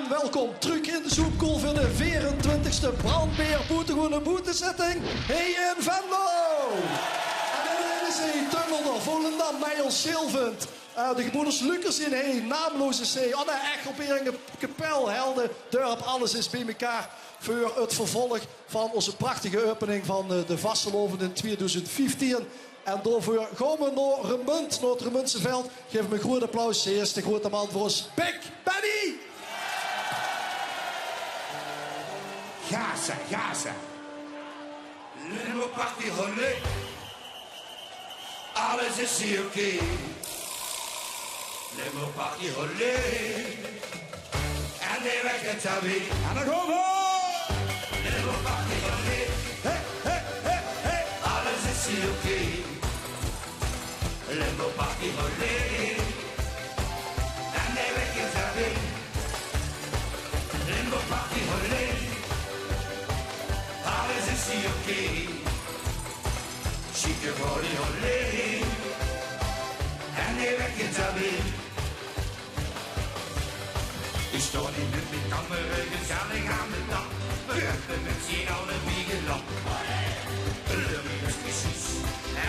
en welkom terug in de soepkoel voor de 24e brandbeer boetegoede boetezitting hier in Venlo. En in de Tummelde, Volendam, Nijls, Zilvend. De gebroeders Lucas in Heen, naamloze C, Anne Echelberingen, Kapel, Helden, Dorp, alles is bij elkaar voor het vervolg van onze prachtige opening van de Vasteloven in 2015. En daarvoor gaan we naar Remund, naar het Remundse veld. Geef hem een groot applaus. Hij is de grote man voor ons, Big Benny! Gaza, Gaza. Limbo party holle. Alles is hier oké. Limbo party holle. En de weg het tabi. En dan gaan we. Limbo party holle. Hey, hey, hey, hey. Alles is hier oké. Limbo party holle. En de weg het tabi. Limbo party holle. Alles is hier oké. Chique body holle. En de weg het tabi. Ik sta in de kamer, gezellig aan de dag. We hebben met z'n allen wie gelacht. Een leuke precies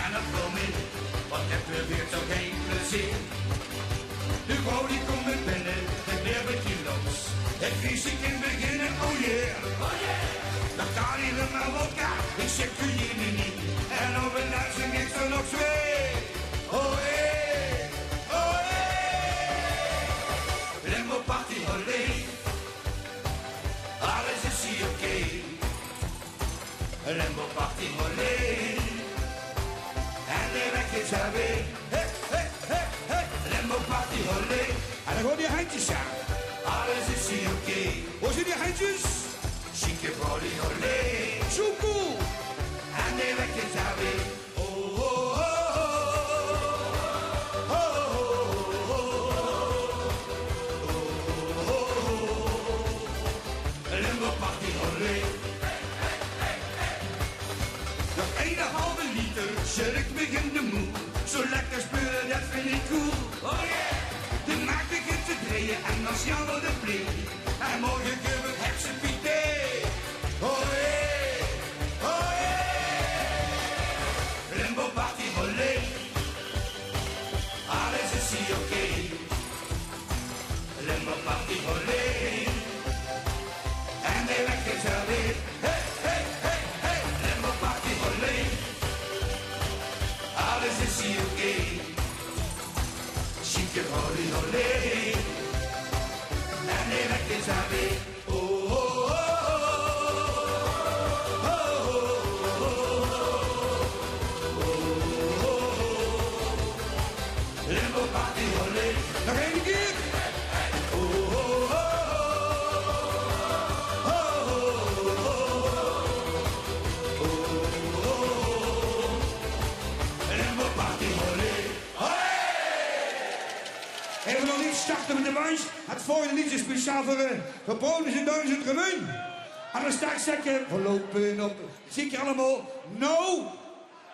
en een vlommel. Wat hebben we weer toch geen plezier. De vrouw die komt met binnen, het weer met kilo's. Het vies ik in beginnen, oh yeah. Oh yeah. Dan kan hij er maar wat gaan, ik zeg kun je niet. En op een luister niks er nog twee. Oh yeah, oh yeah. Limbo party holle. Alles is hier oké. Limbo party holle. En de weg is er weer. Hey, hey, hey, hey. Limbo party holle. En dan gewoon die handjes aan. Alles is hier oké. Hoe zijn die handjes? Chique body holle. Zo cool. En de weg is er weer. Oh, oh, oh, oh, oh, oh, oh. Limbo party holle. Nog 1,5 liter, zurk me in de moe. Zo lekker spullen, dat vind ik cool. Oh yeah! Dan maak ik het te draaien en dan sjouwen de prik. En morgen kunnen we heksenpité. Oh yeah! Oh yeah! Limbo party holle. Alles is hier oké. Limbo party holle. En de weg is er weer. Hey, hey, hey, hey. Limbo party holle. Alles is hier oké. Chique holy holle. En de weg is er weer. Oh, oh, oh, oh, oh, oh, oh. Limbo party holle. Nog één keer. Oh, oh, oh, oh, oh. Limbo party holle. En we nog niet starten met de bunch. Het volgende liedje is speciaal voor Bonus in Duizend Gemun. En dan straks zeggen voorlopen op. Zie ik je allemaal. No.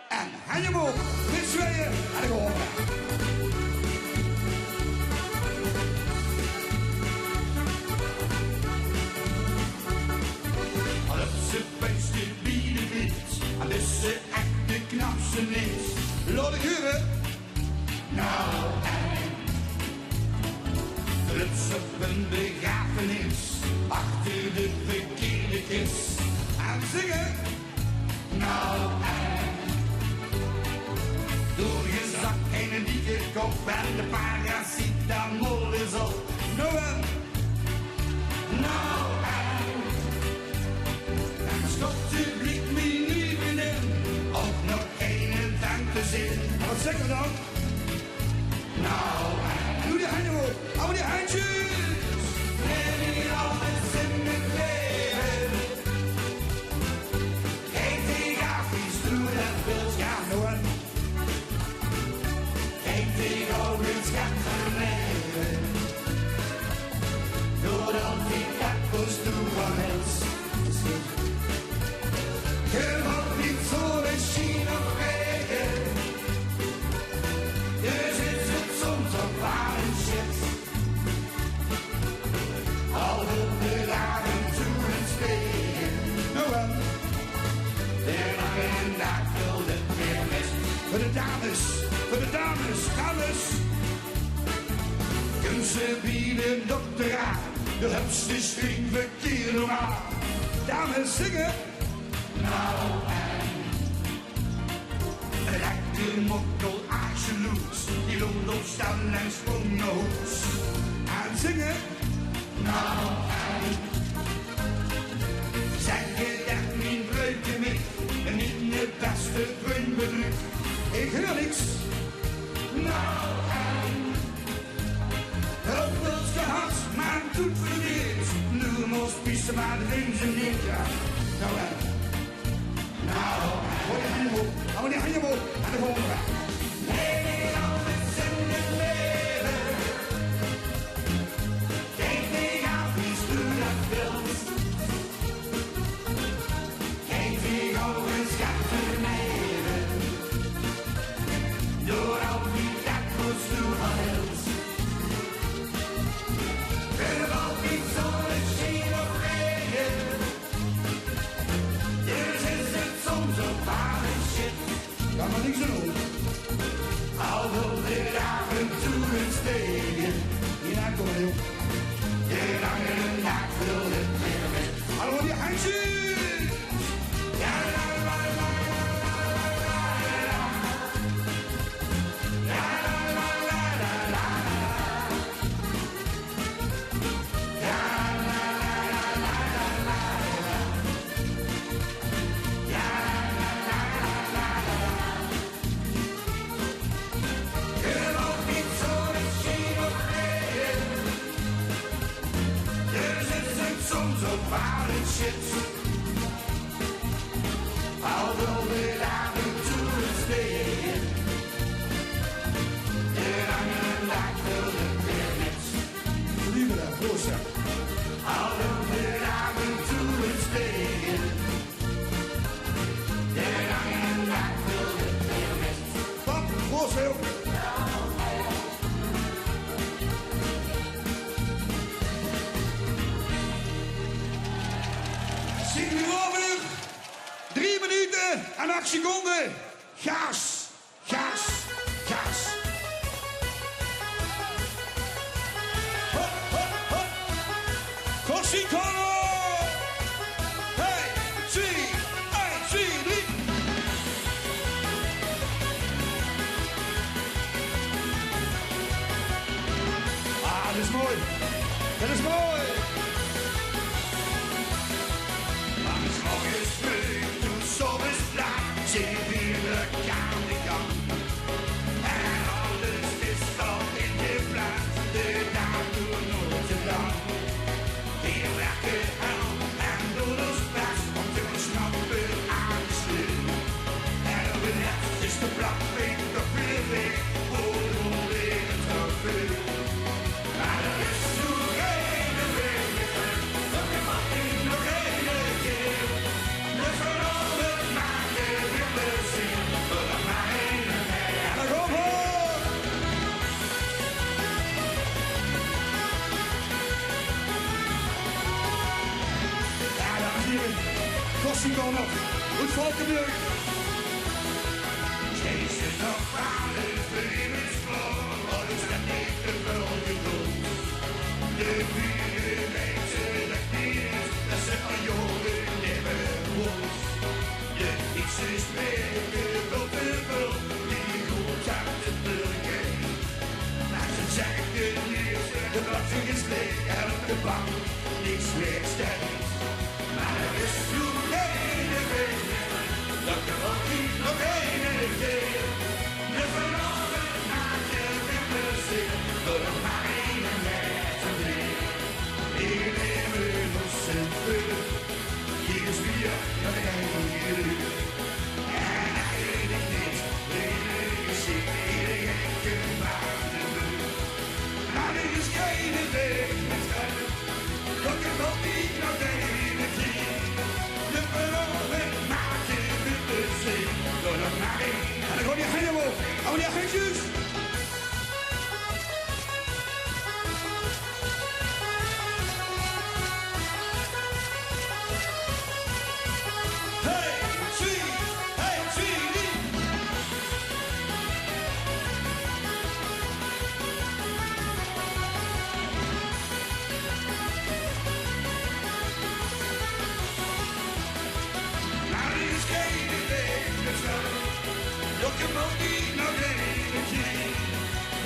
En hang hem op. Dit tweeën. En dan gaan we. Als ze beste bieden wit, als ze echt de knapste is. Laat ik huren. Nou, Rups op een begrafenis, achter de verkeerde kist. En zingen. Nou, door je zak heen een dikke kop en de paracetamol is op. Nou en. Nou, en stopt de blik me nu in, ook nog geen dank te zin. En wat zeggen we dan? Nou, Doe die handen op. Allemaal die handjes. neem je alles in het leven. Geen tegenafvies, doe dat wilt, ja. Nou en. Geen tegenafvies, gaat vernemen. Door al die kappels toe van het. Je mag niet zo de China wegen. Je zit soms op waar en shit. Al ze bieden dokter aan. De hupste string verkeer normaal. Dames zingen. Nou en. Lekker mokkel absoluut. Die loopt op staan en sprong naar hoes. En zingen. Nou en. Zeggen dat mijn vreugde mee. En in de beste gun bedrukt. Ik hoor niks. Nou en. Ook wel gehad, maar het doet verkeerd. Nu moest pissen, maar de ring ze niet. Ja. Nou en. Nou, hoor je handen op. Hou die handen op. En de volgende weg. Nee, alles in het leven. Kijk niet af wie stuurt dat wilt. Kijk wie ogen schat vermijden. Door al wie dat kost u wilt. Kunnen we ook niet zonder zien of regen. Dus is het soms ook waar en shit. Kan maar niks aan doen. Al wil dit af en toe eens tegen. Hierna komen we. Je lange nacht wil het weer met. Hallo, die handjes! Ja, la, la, la, la, la, la, la. Ja, la, la, la, la, la, la. Ja, la, la, la, la, la, la. Ja, la, la, la, la, la. Kunnen ook niet zo zien of reden. Dus is het soms ook waar en shit. Al wil dit af en toe eens tegen. De lange nacht wil het weer niet. Lieve daar, proost ja. Al wil dit af en toe eens tegen. De lange nacht wil het weer niet. Pap, proost heel. Zing nu over. 3 minuten en 8 seconden. Gas, gas, gas. Hop, hop, hop. Corsicono. 1, 2, 1, 2, 3. Ah, dat is mooi. Dat is mooi. Maar s morgens vroeg, toen soms laat, zit weer de koude gang. En alles is al in de plaats, de dag doet nooit te lang. Weer wakker aan en door ons plaats, om te snappen aan de sleur. En op de net is de blakvink op de weg, voor weer het gebeurt. Maar er is nog één weg, nog een mag niet nog één keer. Dus vanavond maak je weer plezier, voor de mijn en mij. En dan kom op! Ja, dames en heren, Corsicono, goed Valkenburg. Jezus nog vader, vrienden voor, wat is dat niet te veel gedoe? De buren weten dat niet, dat ze al jongen nemen woont. De fietsen is meer op de vul, die goed uit de burger. Maar ze zeggen niet, de belasting is leeg en op de bank niks meer sterk. Maar er is nog één weg, dat kan ook niet nog één keer. De vanavond maak je weer plezier, door de mijn en met z'n drie. Hier nemen we ons een vuur, hier is bier, dat ik hier uur. En eigenlijk niet, iedereen ziet, iedereen kan maar de buur. Maar er is geen weg met hem, dat kan ook niet nog één keer. De vanavond maak je weer plezier. Nog een monkey, nog een energie.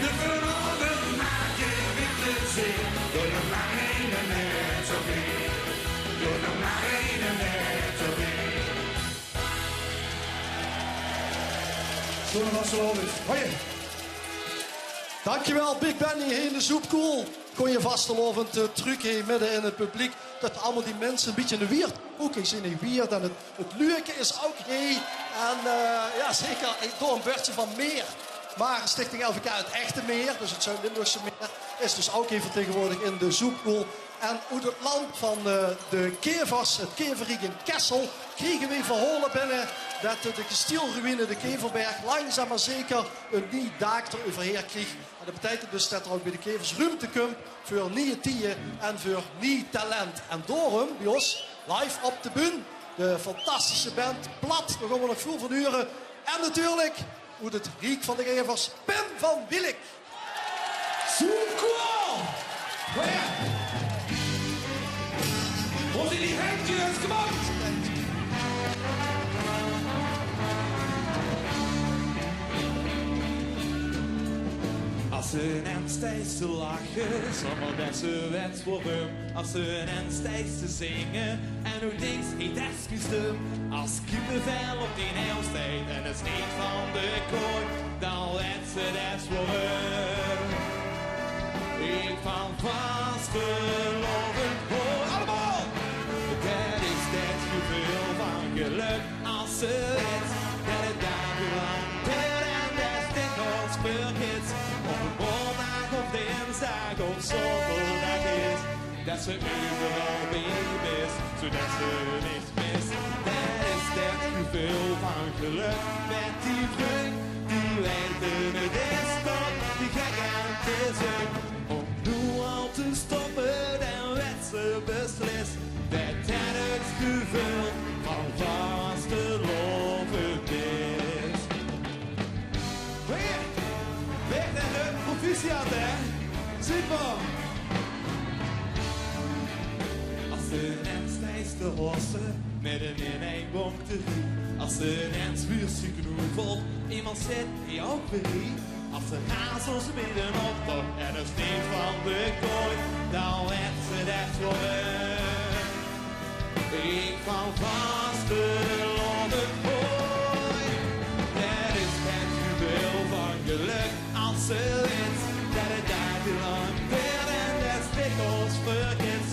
De verloren maken met de zin. Doe nog maar één en net zo weer. Doe nog maar één en net zo weer. Zullen we vastgelopen? Hoi. Dankjewel, Big Benny, in de soepkoel. Kon je vastgelovend truc midden in het publiek. Dat allemaal die mensen een beetje in de wierd. Ook eens in de wierd. En het leuke is ook hey. En ja, zeker door een beurtje van meer. Maar Stichting LVK het echte meer, dus het Zuid-Limburgse meer, is dus ook even tegenwoordig in de soepkoel. En uit het land van de kevers, het keverriek in Kessel, kregen we verholen binnen dat de kastieelruïne, de Keverberg, langzaam maar zeker een nieuw daak eroverheen kreeg. En dat betekent dus dat er ook bij de kevers ruimte komt voor nieuwe tieën en voor nieuw talent. En daarom, bij ons, live op de bühne, de fantastische band Plat, daar gaan we nog veel van uren. En natuurlijk, hoe het riek van de kevers, Pim van Wielik. Soepkoel! Wat in die handjes, kom op! Als ze en steeds te lachen, zonder dat ze wens voor hem. Als ze en steeds te zingen, en hoe denkt hij dat stem. Als kippenvel op die neelsteed en het niet van de kooi, dan wens ze dat voor hem. Ik van vast geloven voor allemaal. Dat is dat gevoel van geluk als ze het. Dat het dagenlang duurt en dat dikwijls vergeet. Op een maandag of dinsdag of zondag is. Dat ze overal bij is, zodat ze niks mist. Dat is dat gevoel van geluk met die vreugd. Die weten het is toch, die gek aan te zijn. Al te stoppen en werd ze beslist. Dat het gevoel van vasteloven is. Weer, weg naar de proficiat, hè? Super! Als ze en steeds te hossen, midden in een bonk te rie. Als ze en zwier genoeg valt, iemand zit die ook weer. Als ze hazels midden op en er steeds van de kooi, dan werd ze dat voor hem. Ik van vasteloven gooi. Dat is het gevoel van geluk als ze wint. Dat het dagenlang duurt en dat dikwijls vergeet.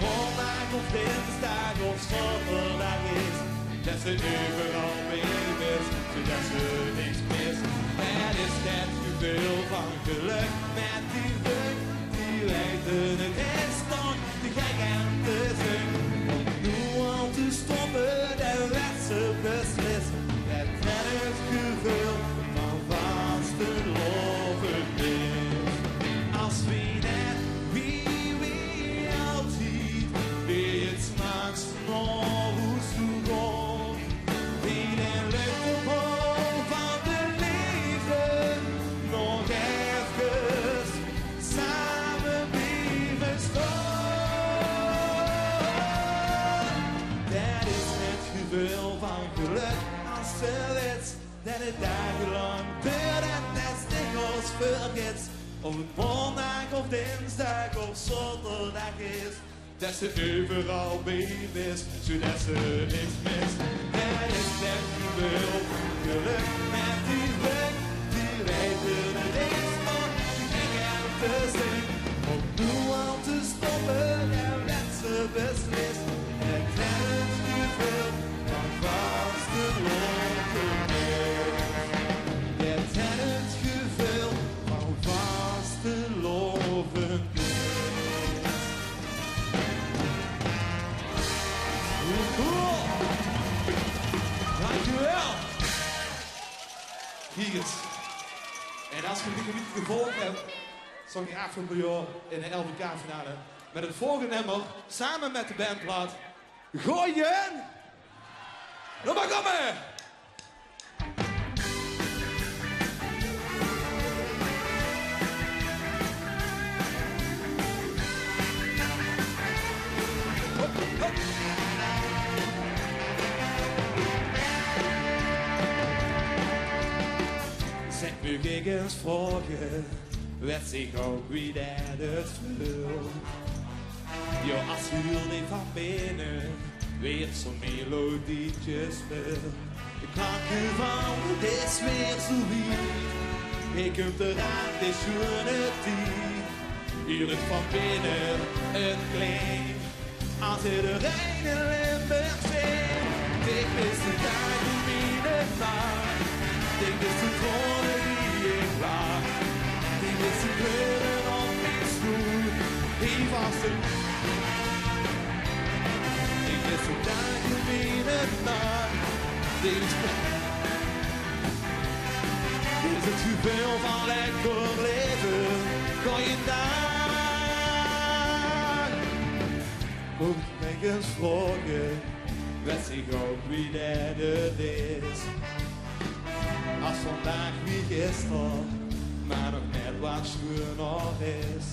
Maandag of dinsdag of zondag is. Dat ze overal mee is, zodat ze niks mist. Het is het gevoel van geluk met die rug. Die weten het is toch te gek en te zin. Om nu al te stoppen, de werd ze beslist. Het het gevoel van vasteloven is. Als wie net wie altijd, wie het s'nachts nog hoe zo komt. Wie de lucht op van de leven nog even samen blijven staan. Dat is het gevoel van geluk als ze weet dat het dagenlang duurt en dat dikwijls vergeet. Of het maandag of dinsdag of zondag is. Dat ze overal bij is, zodat ze niks mist. Dat is het gevoel van geluk met die rug. Die weten het is nog te gek en te zin. Om nu al te stoppen en dat ze beslist. En dat het gevoel van vasteloven is. Dat het gevoel van vasteloven is. Cool! Dankjewel! Hier is. En als je dit gebied gevolgd hebt, zong je afgelopen jaar in de LVK-finale met het volgende nummer, samen met de band Plat, Gooien! Nou maar komen! eens vragen, weet ik ook wie dat het wil. Jo, als huur die van binnen, weer zo'n melodietje speelt. De klanken van het is weer zo hier. Ik kom eraan, de schone tijd. Hier het van binnen een klein. Als iedereen in Limburg zingt. Ik mis de dagen in het nacht. Ik mis de tronen die ik laat. Ik mis de kleuren op mijn schoen. Die was een... Ik mis de dagen in het nacht. Dit is het gevoel van lekker leven. Kan je daar? Moet ik eens vragen, weet ik ook wie dat het is. Als vandaag wie gisteren, maar nog net wat schoner is.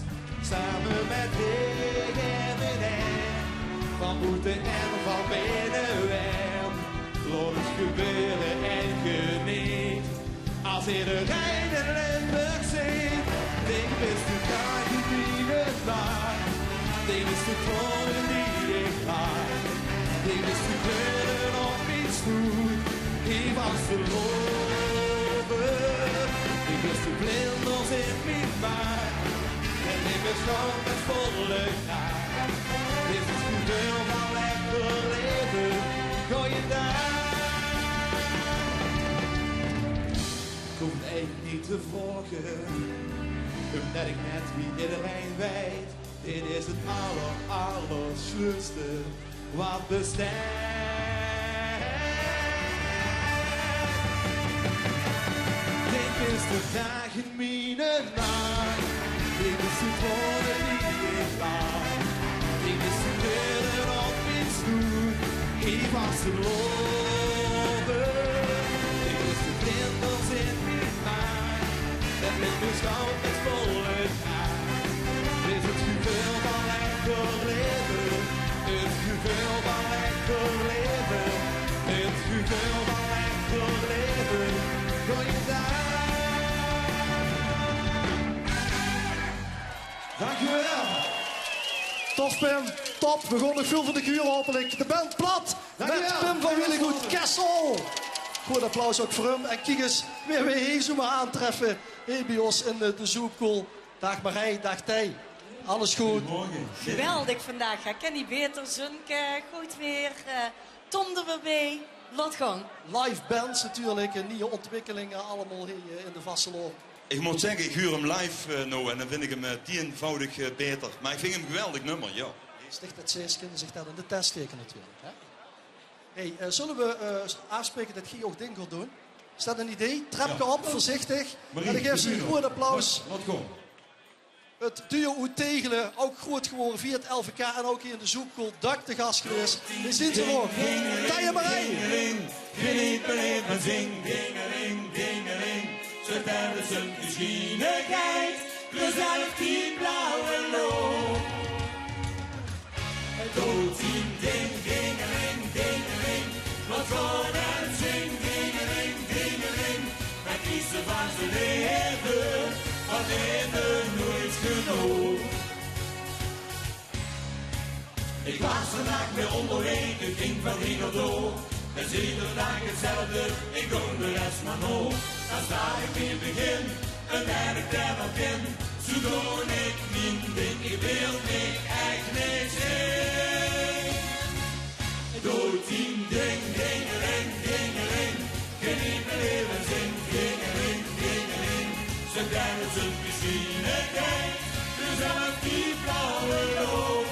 Samen met ik en meneer, van buiten en van binnenwerk. Laat het gebeuren en geniet. Als iedereen in Limburg zingt, dit is de dagen die het maakt. Dit is de tronen die ik maak. Dit is de kleuren op mijn schoen. Die was te lopen. Dit is de blinders in mijn maag. En ik ben schoon met volle graag. Dit is het gevoel van lekker leven. Gooi je daar. Ik hoef het niet te vragen, omdat ik net wie iedereen weet. Dit is het allersleutste wat bestaat. Dit is de dag in mijn nacht. Dit is de woorden die ik laat. Dit is de kleuren op mijn schoen. Ik was te lopen. Dit is de blinders in mijn maag. Dat met mijn schoot met volle graag. Dit is het gevoel van lekker leven. Het gevoel van lekker leven. Het gevoel van lekker leven. Gooi je daar. Dankjewel. Tof Pim, top. We gaan nog veel van de kuur hopelijk. De band plat met Pim van Willegoed Kessel. Goed applaus ook voor hem. En kijk eens, weer hier zo maar aantreffen. Hier bij ons in de Zoepkool. Dag Marij, dag Tij. Alles goed? Geweldig vandaag. Ik ken die beter. Zunke, goed weer. Tom er weer bij. Laat gaan. Live bands natuurlijk. Nieuwe ontwikkelingen allemaal hier in de Vasseloop. Ik moet zeggen, ik huur hem live nou en dan vind ik hem tienvoudig beter. Maar ik vind hem een geweldig nummer, ja. Sticht het Zeesken zich dat in de test steken natuurlijk. Hè? Hey, zullen we afspreken dat Guy ook ding gaat doen? Is dat een idee? Trapje op, voorzichtig. En ik geef ze een groot applaus. Wat kom. Het duo Oet Tegelen, ook groot geworden via het LVK en ook hier in de Zoepkool. Dak te gast geweest. We zien ze nog. Tij Marij. Geniet beleven, zing, dingeling, dingeling. Ze hebben zijn geschiedenheid, gezellig die blauwe loop. Dood zien, ding, dingeling, dingeling. Wat voor en zing, dingeling, dingeling. Wij kiezen van zijn leven, van leven nooit genoeg. Ik was vandaag weer onderweg, ik ging van hier door. Het is iedere dag hetzelfde, ik doe de rest maar nog. Dan sta ik weer begin, en ben ik daar wat in. Zo doe ik mijn ding, ik wil me echt niks in. Doe tien ding, dingeling, dingeling. Geniet mijn leven, zing, dingeling, dingeling. Ze denken zijn machinekijk, dus zelf die blauwe loop.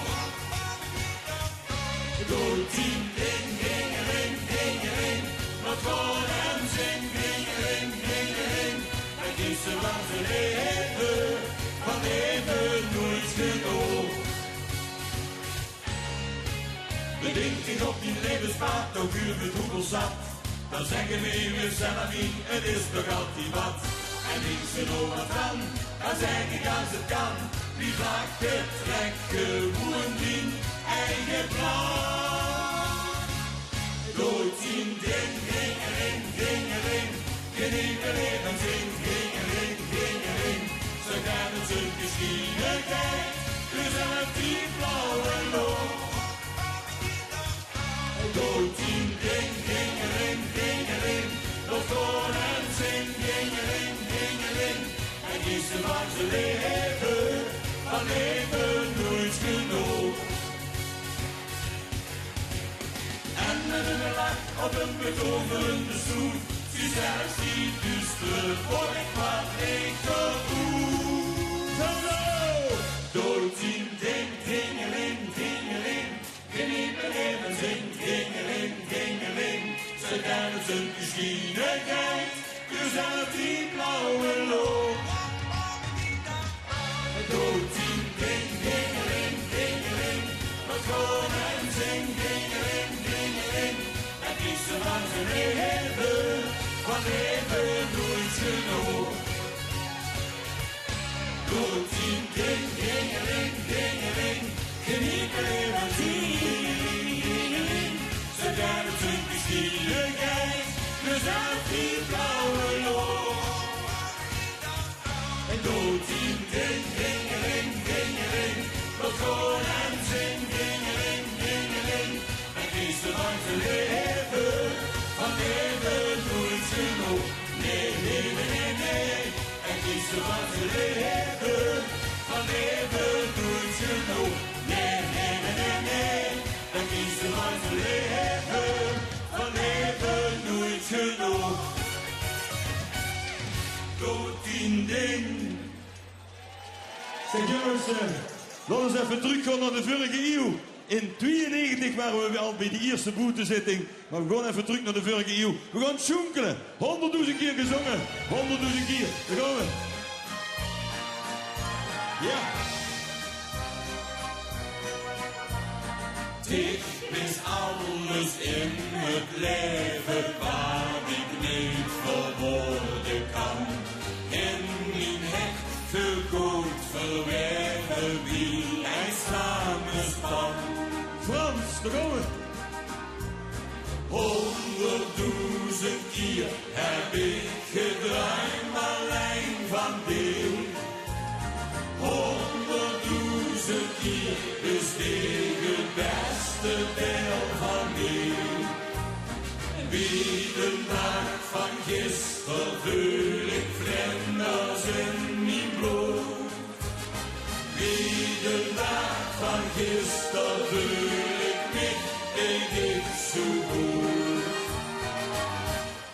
Doe tien ding, dingeling, dingeling. Wat voor hem zing, dingeling, dingeling. Wij kiezen van zijn leven, van leven nooit genoeg. Bedenk zich op die levenspad, ook uur met hoeveel zat. Dan zeggen we weer zelf niet, het is toch altijd wat. En niks er nog wat van, dan zeg ik als het kan. Die vlakken trekken gewoon die eigen plan. Dood zien, ding, dingeling, dingeling. Geniet leven, zing, dingeling, ze leven, van leven nooit genoeg. En met een lach op een betoverende stoel, zie zelfs die duistere vork wat ik gevoel. Doodien, ding, dingeling, dingeling, genieten even zing, dingeling, dingeling. Ze kennen zijn geschiedenheid, dus uit die blauwe loop. Doodien, ding, dingeling, dingeling, wat gewoon en zing, dingeling, dingeling. En kies ze van zijn leven, van leven nooit genoeg. Doodien, ding, dingeling, dingeling, genieten even dingeling. Ze kennen zijn geschiedenheid, dus uit die blauwe loop. En doodien, ding, dingeling, dingeling, wat gewoon en zing, dingeling, dingeling. En kies de van zijn leven, van leven nooit genoeg. Nee, nee, nee, nee. En kies de van zijn leven, van leven nooit genoeg. Nee, nee, nee, nee. En kies de van zijn leven, van leven nooit genoeg. Doodien ding. Zeg jongens, laten we even teruggaan naar de vorige eeuw. In 92 waren we al bij de eerste boetezitting. Maar we gaan even terug naar de vorige eeuw. We gaan schoenkelen. 100.000 keer gezongen. 100.000 keer. Daar gaan we. Ja. Dit is alles in het leven waar ik niet verwoorden kan. In mijn hechte goed verwerven wie hij samenspan. Frans, daar gaan we. 100.000 keer heb ik gedraaid, maar lijn van deel. 100.000 keer is dit het beste deel van mij. Wie de dag van gisteren vul ik vlinders in mijn bloed. Wie de dag van gisteren vul ik niet, deed ik zo goed.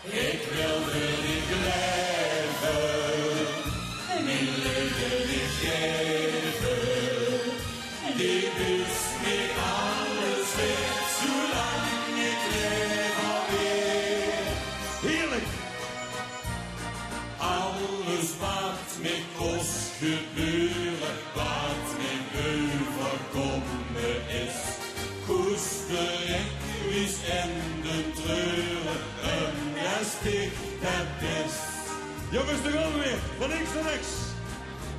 Ik wilde niet leven, mijn leven niet geven. Dit is niet alles weer, zolang ik leef alweer. Heerlijk. Alles wat me kost gebeuren, wat me overkomen is. Koester ik wist en de treuren, en als ik het best. Jongens, daar gaan we weer. Van links naar rechts.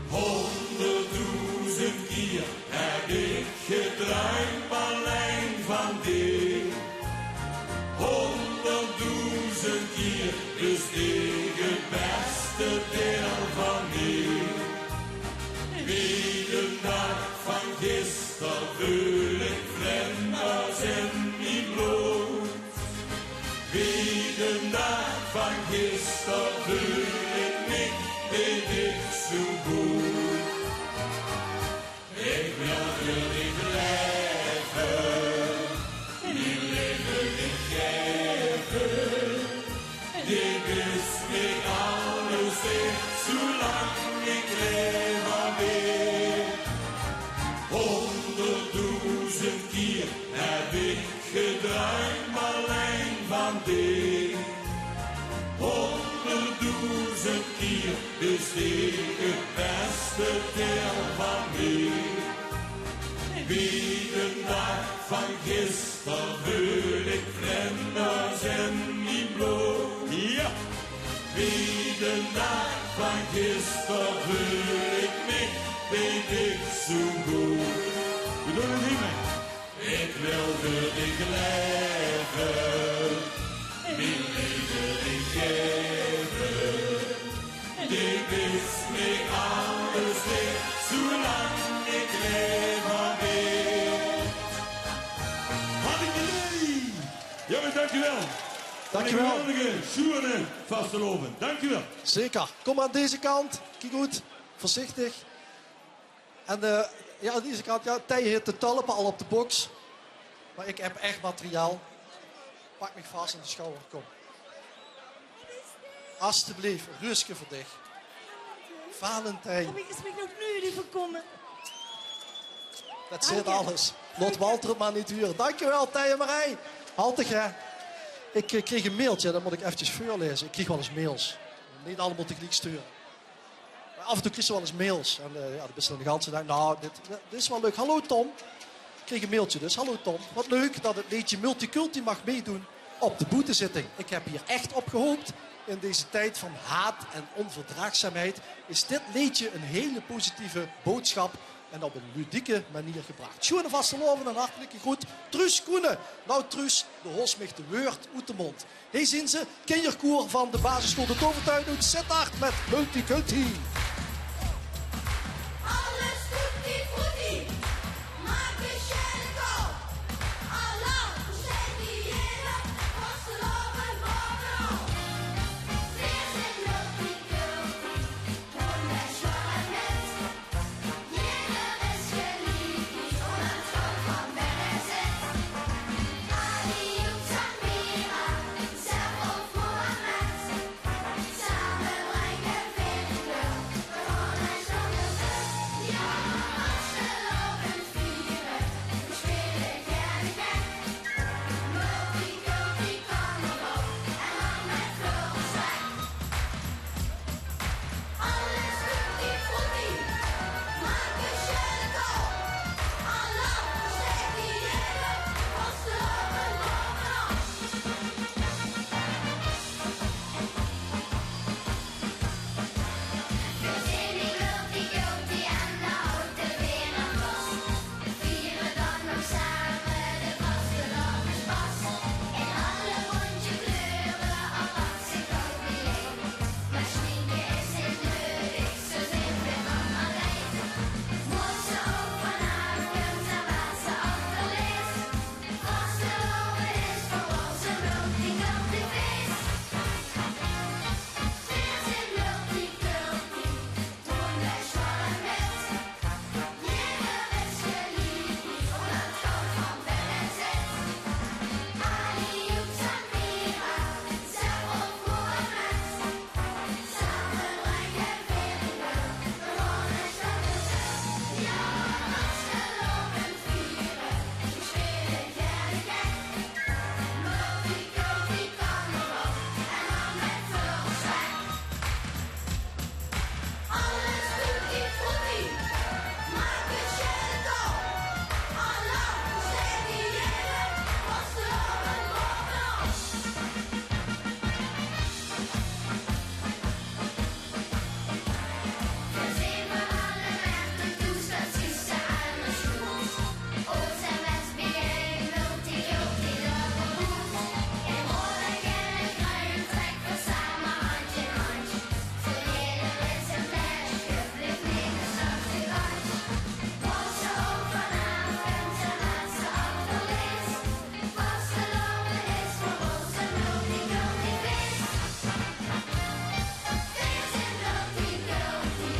100.000 keer heb ik gedraaid, maar lijn van ding. 100.000 keer is ik het beste deel van mij. Wie de dag van gisteren vul ik vlinders in mijn bloed. Wie de dag van gisteren vul ik niet, weet ik zo goed. Ik wil voor niet leven, mijn leven niet geven. Dit is niet alles weer, zolang ik leef alweer. 100.000 keer heb ik gedraaid, maar lijn van ding. 100.000 keer is ik het beste deel van mij. Wie de dag van gisteren vul ik vlinders in mijn bloed. Ja. Wie de dag van gisteren vul ik niet, weet ik zo goed. We doen het niet meer. Ik wilde niet leven, mijn leven niet geven. Dit is niet alles weer, zolang ik leef alweer. Had ik idee. Jongens, dankjewel. Dankjewel. Een geweldige, schoene vasteloven. Dankjewel. Zeker. Kom aan deze kant. Kijk goed. voorzichtig. En ja, aan deze kant, ja, Tij heeft de tulpen al op de box. Maar ik heb echt materiaal. Pak me vast in de schouder, kom. Alsjeblieft, Ruske voor dich. Valentijn. Kom ik eens nog nu liever komen. Dat zit alles. Laat Walter het maar niet duren. Dankjewel, Tij en Marij. Haltig, hè. Ik kreeg een mailtje, dat moet ik eventjes voorlezen. Ik kreeg wel eens mails. Niet allemaal tegelijk sturen. Maar af en toe kreeg ze wel eens mails. En ja, dat is dan de hele dag. Nou, dit is wel leuk. Hallo Tom. Ik kreeg een mailtje dus. Hallo Tom. Wat leuk dat het liedje Multiculti mag meedoen op de boetezitting. Ik heb hier echt op gehoopt. In deze tijd van haat en onverdraagzaamheid is dit liedje een hele positieve boodschap en op een ludieke manier gebracht. Schoenen vasteloven en hartelijke groet. Truus Koenen. Nou Truus, de host mich de woord uit de mond. Hier zien ze, kinderkoor van de basisschool De Tovertuin uit Sittard met Multiculti. Alles tutti-frutti, maak een schelle kool. Allah, steek die hele, vasteloven bovenal. Wir sind Multiculti, und der Schwager mit. Jeder ist geliebt, und ein Traum von wer er sitzt. Ali und Samira, Sef und Mohammed. Samen brengen Winkel, gewoon ein Stundenfest. Ja, afgelopen vieren, we spelen gerne gek. Multiculti kan erop, en dan met veel zwek. Alles tutti-frutti, maak een schelle kool. Allah, steek die hele, vasteloven bovenal. We zijn die multiculti en de houten weer aan vast. We vieren dan nog samen de vastelovenspas. In alle rondje kleuren, al wat zich ook niet leeft. Maar schminken is niet nuttig, zo zijn we van alleen. Moet ze ook vanavond en wat ze achterleest. Vasteloven is voor ons een multiculti feest. Wir sind Multiculti, tun der Schwaller mit. Jeder ist geliebt, und ein Traum von wer er sitzt. Ali und Samira, Sef und Mohammed. Samen brengen Winkel, gewoon ein Stundenfest. Ja, afgelopen vieren, we spelen gerne gek. Multiculti kan erop, en dan met veel zwek. Alles tutti-frutti, maak een schelle kool. Allah, steek die hele, vasteloven bovenal. Wir sehen von allen Werten, dus dat is de arme schoen. OSMSBA, Multiculti, de behoefte. In rollen en kruien, trek we samen hand in hand. Voor jeder is een flesje, blijft niks zacht uit. Was ze ook vanavond en laat ze achterleest. Vasteloven is voor ons een multiculti feest. Wir sind Multiculti,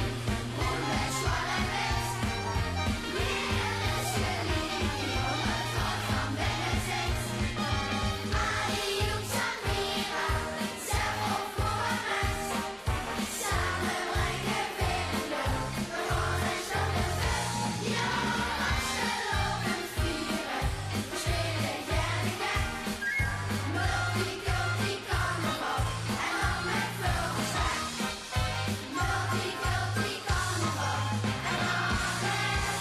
und der Schwaller mit. Jeder ist geliebt, und ein Traum von wer er sitzt. Ali und Samira, Sef und Mohammed. Samen brengen Winkel, gewoon ein Stundenfest. Ja, afgelopen vieren, we spelen gerne gek. Multiculti kan erop, en dan met veel zwek. Multiculti kan erop, en dan met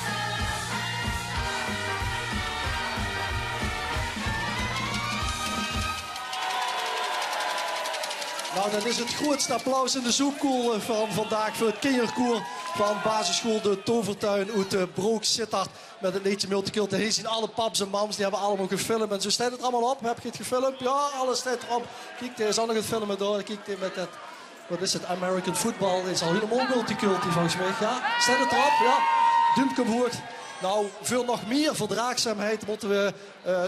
veel Nou, dat is het grootste applaus in de zoekkoel van vandaag voor het kinderkoor van basisschool De Tovertuin uit Broek Sittard met het liedje Multiculti. Hier zien alle paps en mams, die hebben allemaal gefilmd. En zo staat het allemaal op. Heb je het gefilmd? Ja, alles staat erop. Kijk, er is al nog het filmen door. Kijk, met dat, wat is het, American football. Is al helemaal Multiculti volgens mij. Ja, staat het erop? Ja, duimpje omhoog. Nou, veel nog meer verdraagzaamheid moeten we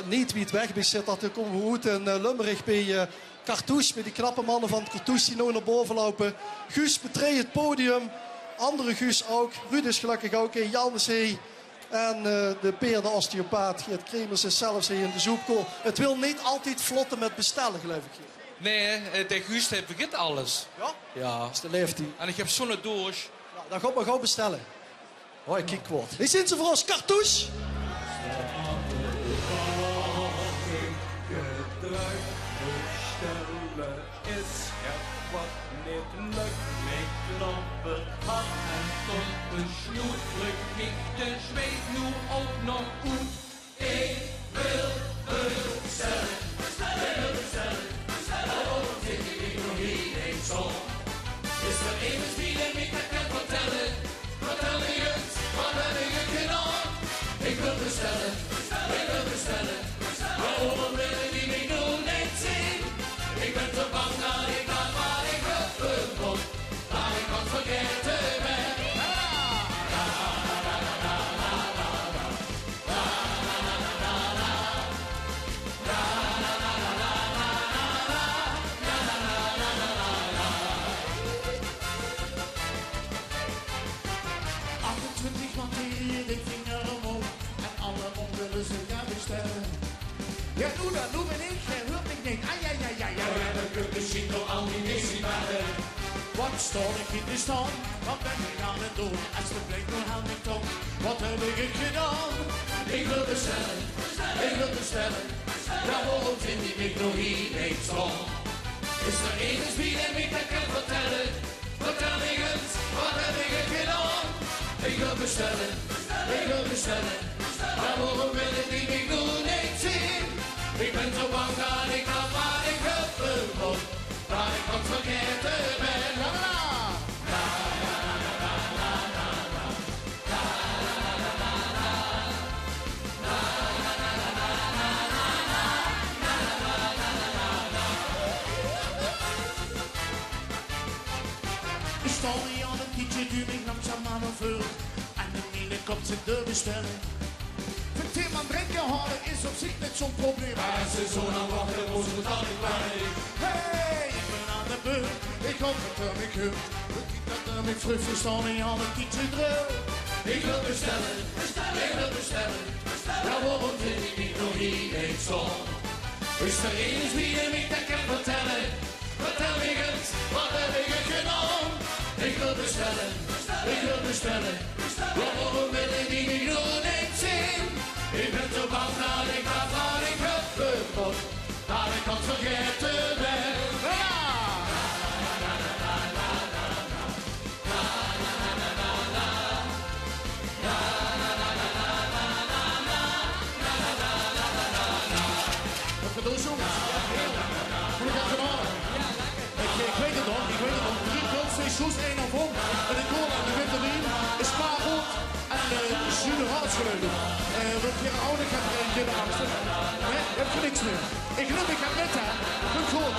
niet wie het weg bij Sittard. Dan komen we uit in Lummerig bij Cartouche, met die knappe mannen van het Cartouche die nou naar boven lopen. Guus, betreed het podium. Andere Guus ook. Ruud is gelukkig ook in. Jan is hier. En de Peer, de osteopaat, Geert Kremers is zelfs hier in de soepkool. Het wil niet altijd vlotten met bestellen, geloof ik. Nee, de Guus vergeet alles. Ja? Ja. Dat is de leeft hij. En ik heb zo'n doos. Ja, dan gaat maar gauw bestellen. Hoi, kijk wat. Hier zijn ze voor ons. Cartouche. Ja, nu ben ik, hört mich nicht. Ai, ai, ai, ai, ai. Ja, dan kunt de single al niet eens zien maken. Wat stond ik in de stand? Wat ben ik aan het doen? Als de blik door aan mijn tong. Wat heb ik gedaan? Ik wil bestellen, ik wil bestellen. Waarom vind ik mij nog hier niet stond? Is er eens wie ik dat kan vertellen? Vertel ik het, wat heb ik gedaan? Ik wil bestellen, ik wil bestellen. Waarom wil ik mij nog niet zien? Ik ben zo bang dat ik ga waar ik gevoel word, dat ik wat vergeten ben. La la la, la la la la la, la la la la la, la la la la la. Ik sta hier aan het kietje, duw ik langzaam aan de vlucht, en de ene kop zit te bestellen. Het thema drinken halen is op zich niet zo'n probleem. Maar als ze zo lang wachten, moet het al niet bij. Hey, ik ben aan de beurt, ik hoop dat ik heur. Het niet dat ik vrucht verstaan en aan het kietje druk. Ik wil bestellen, ik wil bestellen. Ja, waarom vind ik niet nog hier niet zo? Is er eens wie ik dat kan vertellen? Vertel ik het, wat heb ik gedaan? Ik wil bestellen, ik wil bestellen. Waarom wil ik die niet nog niet zien? Ik ben zo bang dat ik ga waar ik gebeurd word, dat ik wat vergeten ben. Ja! Wat bedoel je jongens? Moet ik even halen? Ik weet het nog, ik weet het nog. 3 goals, 2 shoots, 1 op om. En ik goal aan de winterlijn is klaar goed. En de generaals geleden. Wat je oude gaat in de angsten. Nee, heb je niks meer. Ik geloof ik ga met haar. Goed goed.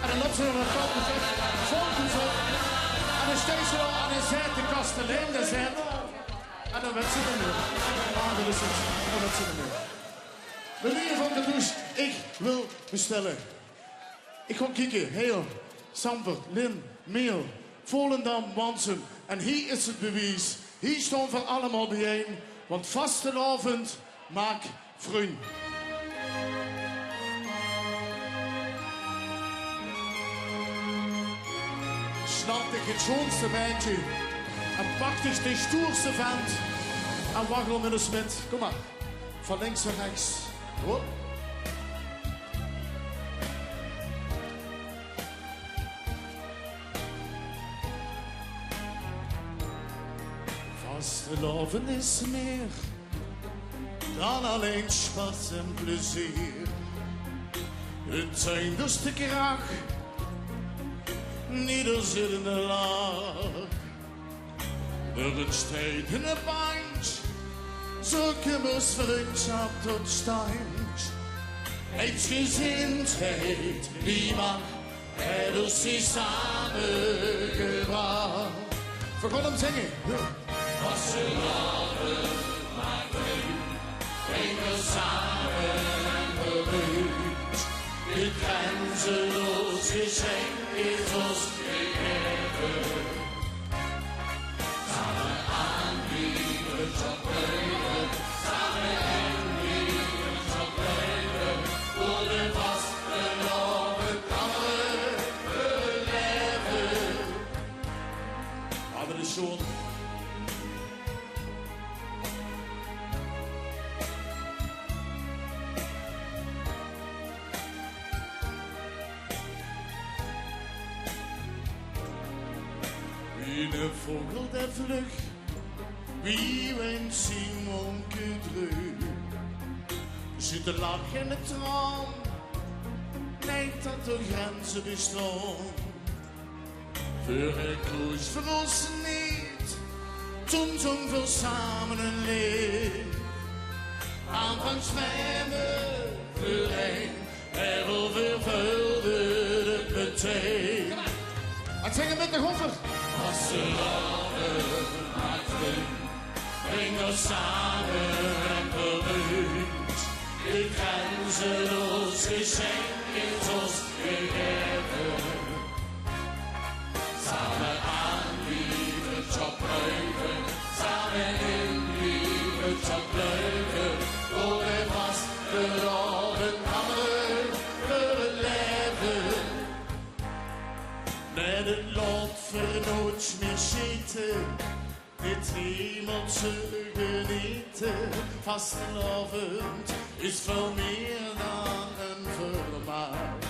En dan loopt ze nog een fout gezet. Volgens op. En dan steeds zo aan de zijde de kastelein. De zijde. En dan werd ze er meer. Ah, dat is het. En dan werd ze er meer. Meneer van de douche, ik wil bestellen. Ik ga kijken. Heel. Zandvoort, Lin, Meel, Volendam, Wansum. En hier is het bewijs. Hier staan we allemaal bijeen. Want vastelavond maakt vriend. Snap ik het schoonste meidje. En pak ik de stoerste vent. En waggel met een smid. Kom maar. Van links naar rechts. Hoor. Vastelavond is meer dan alleen spaß en plezier. Het zijn dus de kraag, nederzittende laag. Er entsteht in de band, zo kimmers vriendschap tot stand. Eensgezindheid, die mag het ons die samengebracht. Voor God hem zingen. Ja. Vastelavond maakt vriend, we samen berührt. Dit grenzenloos geschenk is ons gegeven. Een vogel der vlug, wie wint Simon terug? Zit de lach en de traan, lijkt dat de grenzen bestaan. Voor het koers voor ons niet, toen zong veel samen een lied. Aanvangs zwemmen, voor een, er overvulde het meteen. Ik zeg het met de goffer. Als ze loven maakten, breng ons samen en beruid. De grenzeloos geschenk is ons gegeven. Samen aan lieve topbreuken, samen in lieve topbreuken. Door de vast verloren kamer voor het leven. Met het lot vernoot meer schieten, dit hemelse genieten. Vastelavond is veel meer dan een vermaak.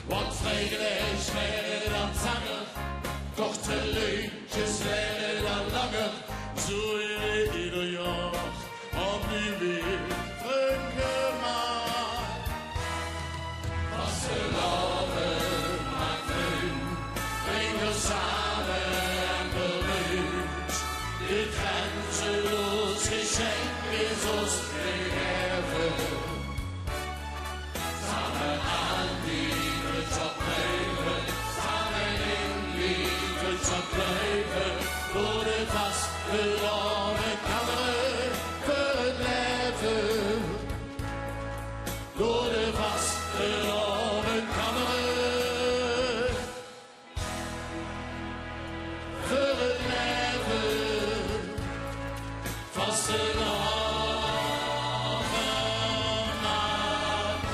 Want vrijgeleid werden dan zanger, toch de leuntjes werden dan langer. Zo ieder jaar opnieuw weer teruggemaakt. Vastelavond maakt leuk, breng ons samen en beruid. Dit grenzeloos geschenk is ons gegeven. Samen aan lieve topbreuken, samen in lieve topbreuken. Door de vast verloren kamer voor het leven. Door de vast verloren kamer voor het leven. Vastelavond maakt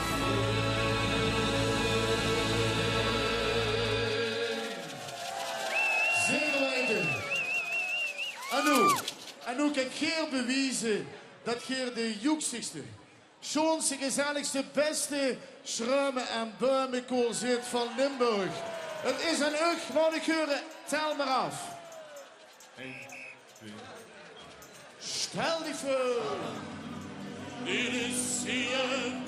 zeer weinig. En nu kan Geer bewijzen dat Geer de joeksigste, schoonste, gezelligste, beste schruimen en buimenkool zit van Limburg. Het is een ug, maar ik hoor, tel maar af. 1, 2. Stel die voor. Dit is hier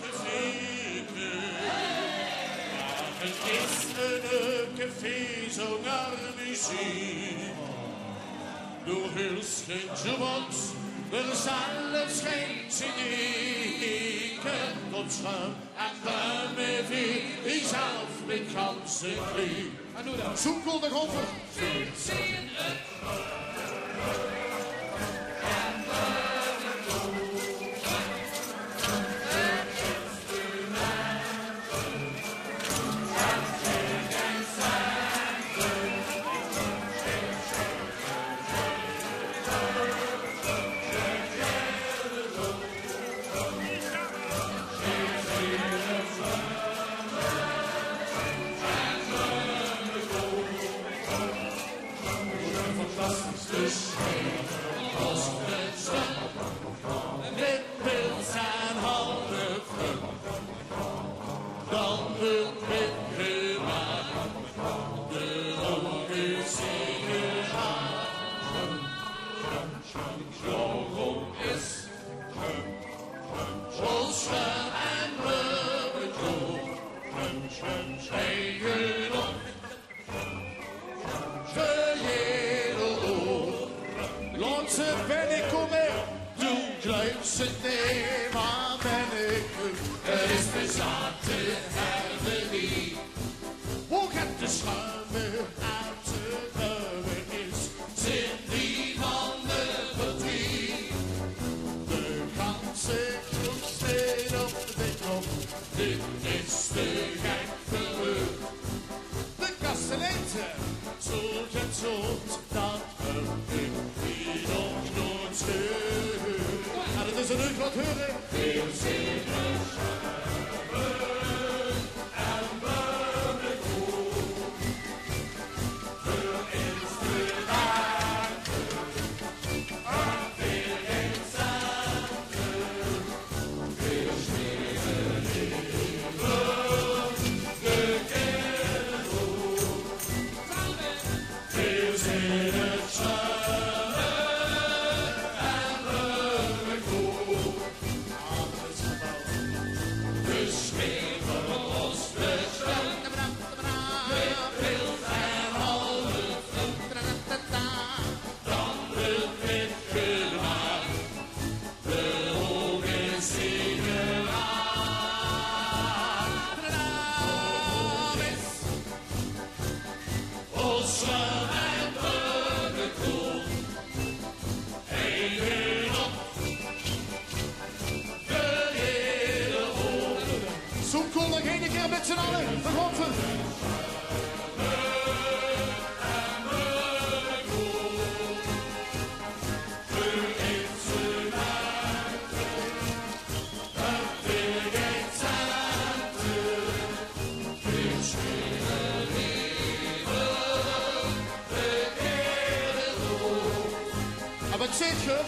te zeker. Het is een café zo naar muziek. Door heel schijntje wat, er zelfs geen zinniken. Tot schuim en buimen wie, die zelf met ganse kriek. En doe dat. Zoekel de goffer. Zin het. het zit je.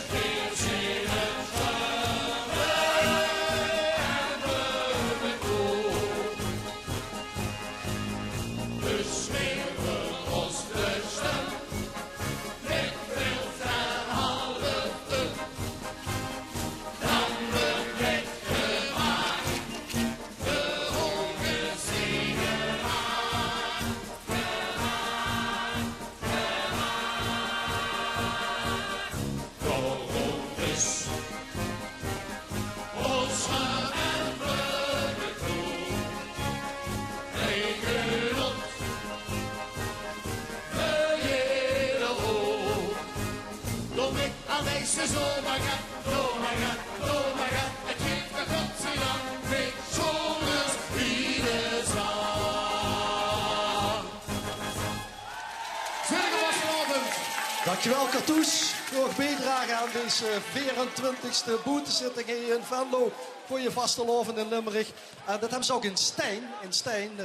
Dankjewel Cartouche voor het bijdragen aan deze 24e boetezitting hier in Venlo voor je vastelovend in Limburg. En dat hebben ze ook in Stijn.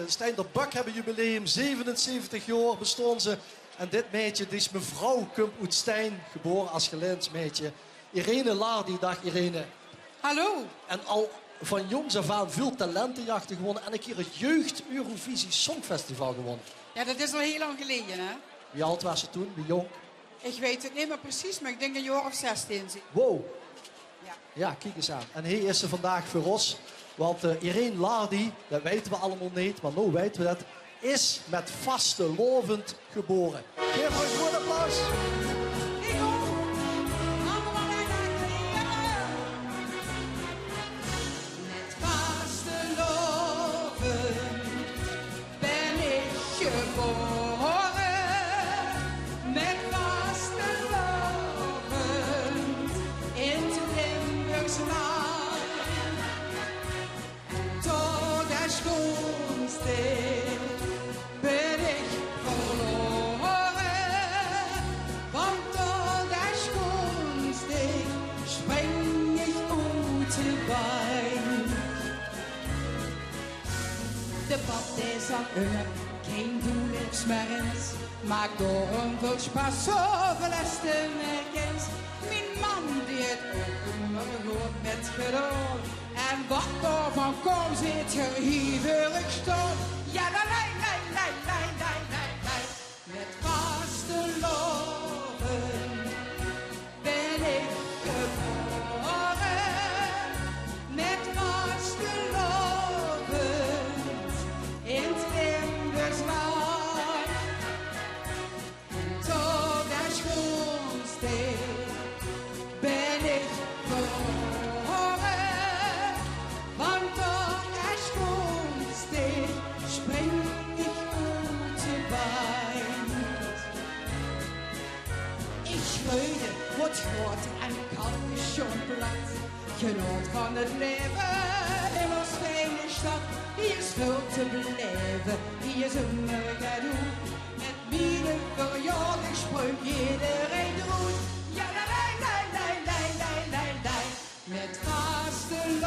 Stijn de Bak hebben jubileum, 77 jaar bestonden ze. En dit meisje, dit is mevrouw Kump uit Stijn, geboren als Gelijns meisje. Irene Lardy, dag Irene. Hallo. En al van jongs af aan veel talentenjachten gewonnen en een keer het Jeugd Eurovisie Songfestival gewonnen. Ja, dat is al heel lang geleden, hè? Wie oud was ze toen? Wie jong? Ik weet het niet meer precies, maar ik denk een jaar of 16. Wow. Ja. Ja, kijk eens aan. En hier is ze vandaag voor ons. Want Irene Lardy, dat weten we allemaal niet, maar nu weten we dat, is met vastelovend geboren. Geef haar een groot applaus. Met vastelovend ben ik geboren. Met vastelovend in het Limburgs land. Tot de schoonste ben ik verloren. Want tot de schoonste spring ik uit de wijn. De pad is aan geen toelipsmerens. Maak door een veel spas zoveel als te merkens. Mijn man die het ook maar goed met gedaan. En wat daarvan komt zit je hierig staan. Ja, la la la la la la la la. Met vastelovend ben ik geboren. Met vastelovend in het Limburgs land. Tot de schoonste ben ik verloren. Want tot de schoonste spring ik uit de wijn. Ik schreeuwde, wat groot en kan schon plat. Genoot van het leven in ons fijne stad. Hier is veel te beleven, hier is een gedoe. Met bieden verjaardag spreuk iedereen doet. Ja, la la la la la la la la. Met vastelovend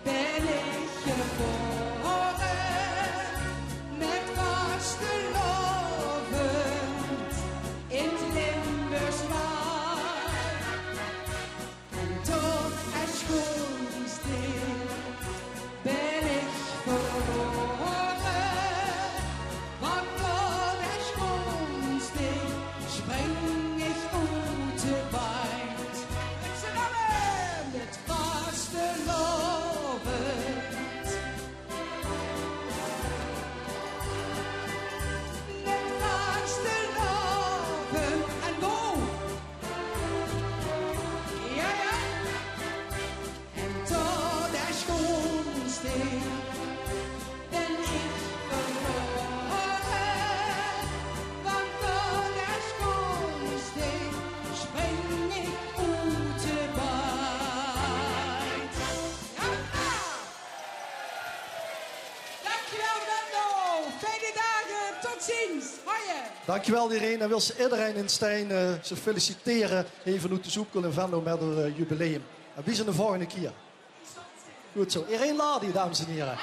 ben ik geboren. Met vastelovend in het Limburgs land. En tot het schoonste ben ik verloren. Want tot het schoonste spring ik uit de wijn. Met z'n allen, met vastelovend. Met vastelovend en wow. Ja, ja. En tot de schoonste ben ik verloren. Want tot de schoonste spring ik uit de wijn. Ja, dankjewel, Venlo. Fijne dagen. Tot ziens. Hoi. Dankjewel Irene. En wil ze iedereen in Stijn ze feliciteren. Even uit de Zoepkel in Venlo met haar jubileum. En wie zijn de volgende keer? Goed zo. Irene Lardy, dames en heren.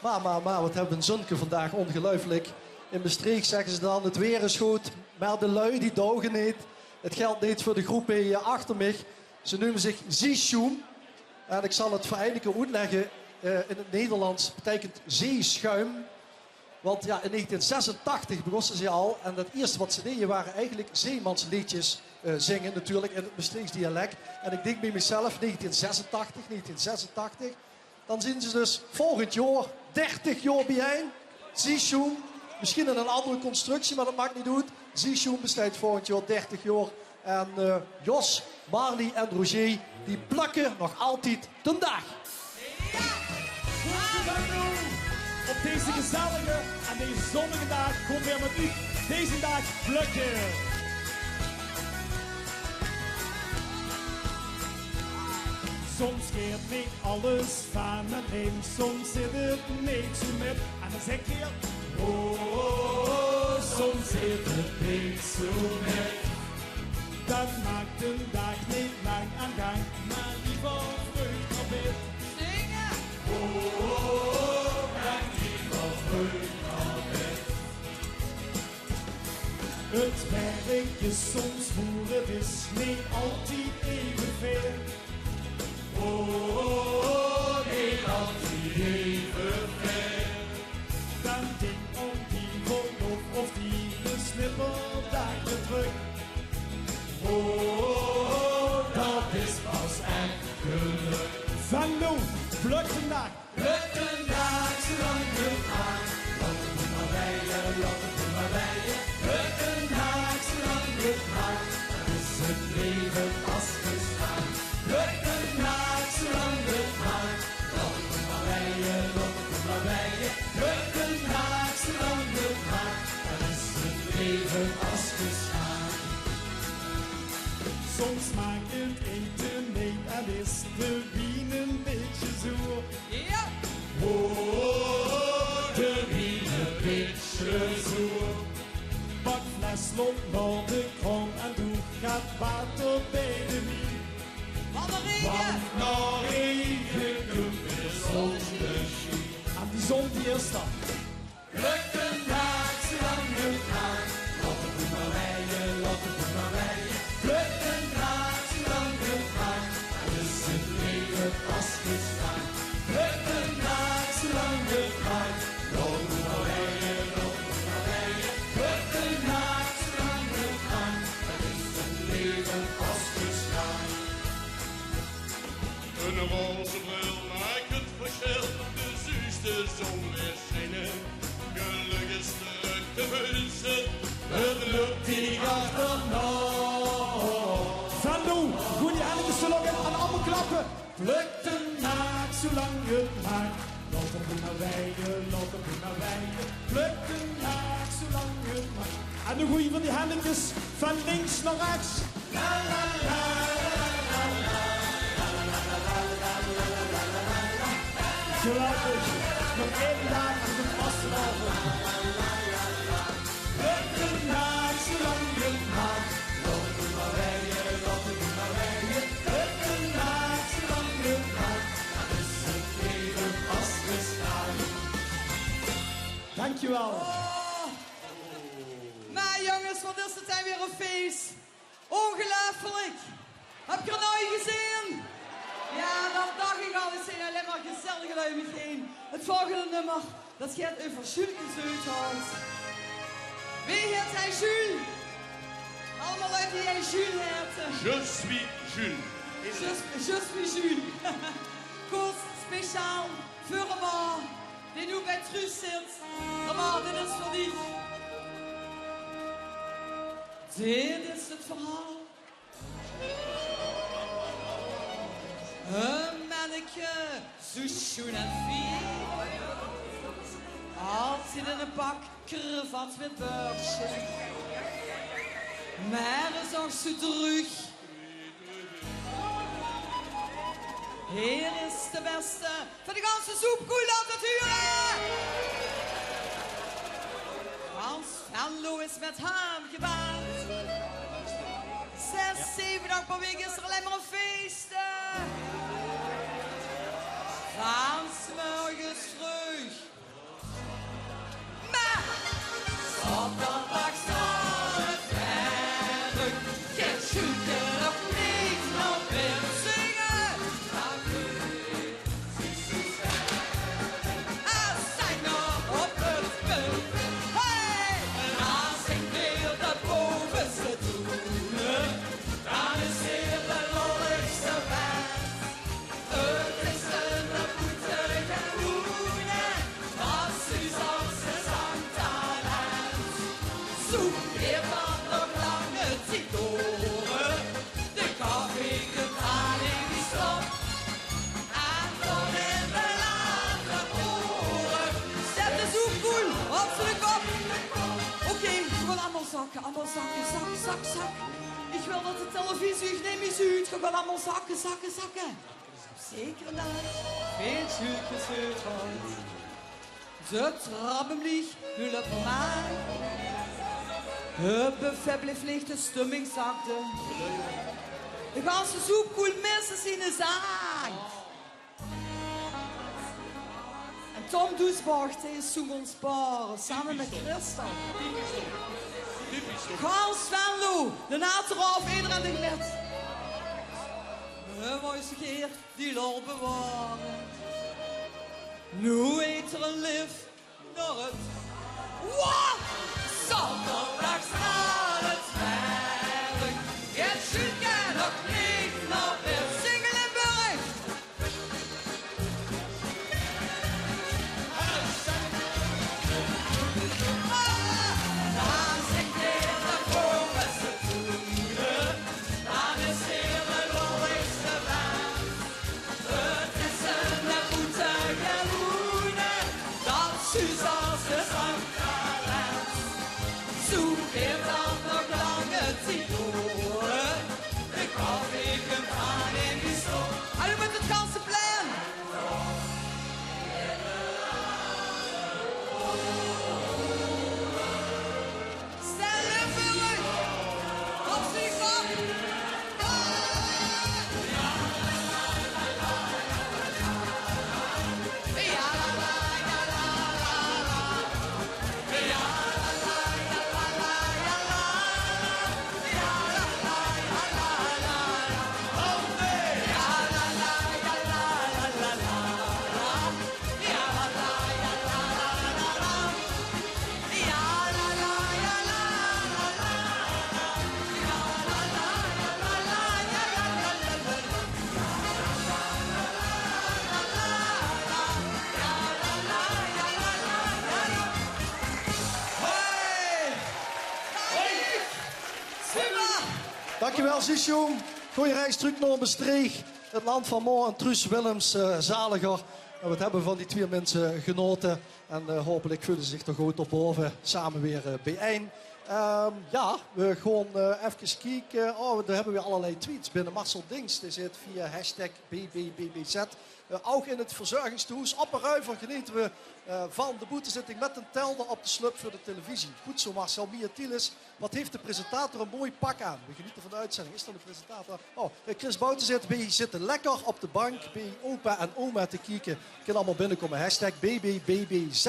Maar, wat hebben we een zonke vandaag. Ongelooflijk. In Maastricht zeggen ze dan, het weer is goed, maar de lui die dogen niet. Het geldt niet voor de groep hier achter mij. Ze noemen zich Zeeschoen. En ik zal het vereindigen uitleggen. In het Nederlands betekent zeeschuim. Want ja, in 1986 begonnen ze al. En het eerste wat ze deden waren eigenlijk zeemansliedjes zingen. Natuurlijk in het Maastrichts dialect. En ik denk bij mezelf, 1986. Dan zien ze dus volgend jaar 30 jaar bijeen. Zeeschoen. Misschien in een andere constructie, maar dat maakt niet uit. Zeeschoen bestaat volgend jaar 30 jaar. En Jos, Marley en Roger, die plakken nog altijd de dag. Op deze gezellige en deze zonnige dag komt weer met u deze dag plukken. Soms geeft niet alles van mijn leven, soms zit het niet zo met. En dan zeg je, oh, soms zit het niet zo met. Dat maakt een dag niet lang aan gang, maar liever vreugd op het. Zingen! Oh, breng liever vreugd op het. Het werk is soms moeilijk, is niet altijd even veel. Oh, niet altijd even veel. Dan denk om die verlof of die besnipperdag te terug. Oh, dat is pas echt geluk. Van nu, pluk vandaag. Pluk vandaag, zolang je maakt. Laat het doen maar bij je, laat het doen maar bij je. Pluk vandaag, zolang je maakt. Dan is het leven pas gestaan. Pluk vandaag, zolang je maakt. Laat het doen maar bij je, laat het doen maar bij je. Pluk vandaag, zolang je maakt. Dan is het leven pas gestaan. Soms maakt het eten mee en is de wien een beetje zoer. Ja! Oh, de wien een beetje zoer. Pak fles loopt naar de krom en doe gaat water bij de wien. Want naar regen komt de zon de schien. En die zon die is dan. Pluk een dag, zolang je gaat. Laat het doen maar bij je, laat het doen maar bij je. Pluk een dag, zolang je gaat. Dan is het leven pas gestaan. Pluk een dag, zolang je gaat. Laat het maar bij je, laat het maar bij je. Pluk een dag, zolang je gaat. Dan is het leven pas gestaan. Een roze bril maakt het verschil, de zuurste zon weer schijnen. Geluk is terug te wensen, het lukt die achterna. Van nu, goeie handjes te lokken en allemaal klappen. Pluk de naak zolang je het maakt. Laat hem doen naar wij je, laat hem doen naar wij je. Pluk de naak zolang je het maakt. En de goeie van die handjes van links naar rechts. La la la la la la. Geweldig. Nog één dag en de vastenavond. Pluk de naak zolang je het maakt. Laat hem maar bij je, laat hem maar bij je. Pluk de naak zolang je het maakt. Dan is het leven pas gestaan. Dankjewel. Maar jongens, wat is het dan weer een feest? Ongelooflijk. Heb je er nooit gezien? Ja, dat dacht ik al. Het zijn alleen maar gezellige lui om me heen. Het volgende nummer, dat gaat over Jules Zuidhout. Wie heet hij Jules? Allemaal uit die hij Jules heet. Je suis Jules. Je suis Jules. Kort, speciaal, voor een man die nu bij Truus zit. Maar dit is voor die. Dit is het verhaal. Een manneke, zo schoon en fier. Altijd in een pak, kravat met beursje. Maar is ook zo terug. Hier is de beste van de ganse soepkoel, laat het huren! Frans Venlo is met hem gebaat. 6, 7 dagen per week is er alleen maar een feest. Frans morgens vroeg. Maar zak. Ik wil dat de televisie, ik neem eens uit. Ik wil allemaal zakken. Zeker dat. Veel zuurtjes uit. De trappen vliegt, hulp voor mij. Het buffet bleef leeg, de stemming zakte. De ganse soep koelt minstens in de zaak. En Tom Doesborg, hij zong ons paren, samen met Christel. Hans Venlo, de nateraf, iedereen de net. We mooiste keer die lol bewaren. Nu eet er een lift door het. Wat? Zondags aan het werk. Het zoeken nog niet naar weer zingen in bericht. Dan zingt weer de boven ze toeren. Dan is hier de lolligste baan. Het is een goede gemoede. Dat Suzanne de zang. Zoek weer dan nog lange titoren. Ik hou ik hem aan in die stoel. Hallo met het ganse plan. Stel je voor. Op zich op. Dankjewel, Sisjoen. Goeie reis terug naar Maastricht. Het land van Mo en Truus Willems, zaliger. En we hebben van die twee mensen genoten. En hopelijk voelen ze zich toch goed op boven. Samen weer bijeen. Ja, we gaan even kijken. Oh, daar hebben we allerlei tweets binnen. Marcel Dings, die zit via hashtag BBBBZ. Ook in het verzorgingstehuis op een ruiver genieten we van de boetezitting met een telder op de slup voor de televisie. Goed zo, Marcel Miatilis. Wat heeft de presentator een mooi pak aan? We genieten van de uitzending. Is dat de presentator? Oh, Chris Bouten zit lekker op de bank bij opa en oma te kijken. Je kunt allemaal binnenkomen. Hashtag BBBBZ.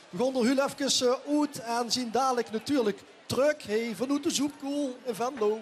We gaan er heel even uit en zien dadelijk natuurlijk terug. Hey, vanuit de Zoepkoel in Venlo.